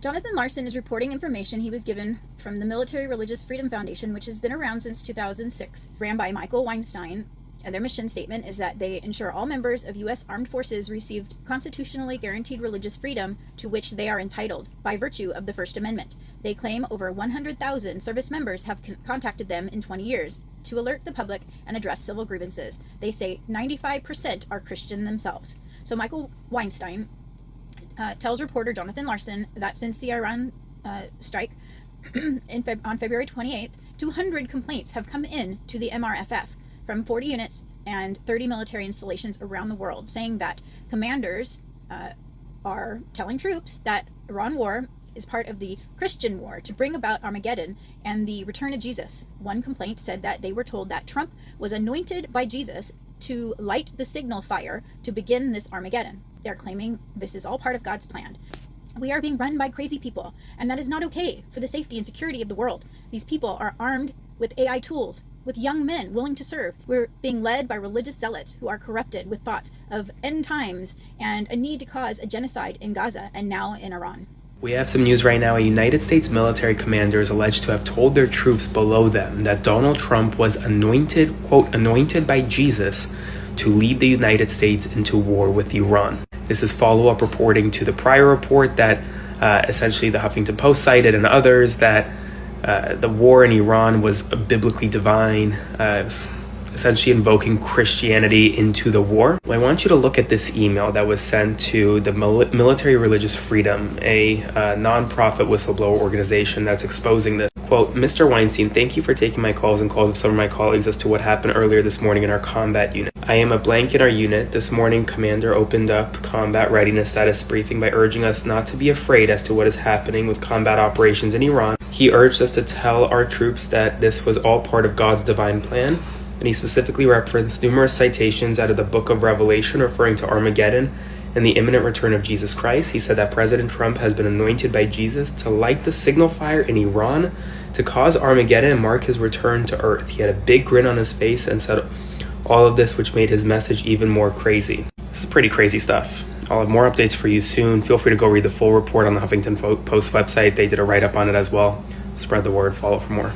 Jonathan Larson is reporting information he was given from the Military Religious Freedom Foundation, which has been around since 2006, ran by Michael Weinstein. And their mission statement is that they ensure all members of U.S. armed forces received constitutionally guaranteed religious freedom to which they are entitled by virtue of the First Amendment. They claim over 100,000 service members have contacted them in 20 years to alert the public and address civil grievances. They say 95% are Christian themselves. So Michael Weinstein tells reporter Jonathan Larson that since the Iran strike on February 28th, 200 complaints have come in to the MRFF from 40 units and 30 military installations around the world, saying that commanders are telling troops that Iran war is part of the Christian war to bring about Armageddon and the return of Jesus. One complaint said that they were told that Trump was anointed by Jesus to light the signal fire to begin this Armageddon. They're claiming this is all part of God's plan. We are being run by crazy people, and that is not okay for the safety and security of the world. These people are armed with AI tools, with young men willing to serve. We're being led by religious zealots who are corrupted with thoughts of end times and a need to cause a genocide in Gaza and now in Iran. We have some news right now. A United States military commander is alleged to have told their troops below them that Donald Trump was anointed, quote, anointed by Jesus to lead the United States into war with Iran. This is follow-up reporting to the prior report that essentially the Huffington Post cited and others that the war in Iran was biblically divine, essentially invoking Christianity into the war. I want you to look at this email that was sent to the Military Religious Freedom, a nonprofit whistleblower organization that's exposing this. Quote, Mr. Weinstein, thank you for taking my calls and calls of some of my colleagues as to what happened earlier this morning in our combat unit. I am a blank in our unit. This morning, Commander opened up combat readiness status briefing by urging us not to be afraid as to what is happening with combat operations in Iran. He urged us to tell our troops that this was all part of God's divine plan, and he specifically referenced numerous citations out of the book of Revelation referring to Armageddon and the imminent return of Jesus Christ. He said that President Trump has been anointed by Jesus to light the signal fire in Iran to cause Armageddon and mark his return to earth. He had a big grin on his face and said all of this, which made his message even more crazy. This is pretty crazy stuff. I'll have more updates for you soon. Feel free to go read the full report on the Huffington Post website. They did a write-up on it as well. Spread the word, follow for more.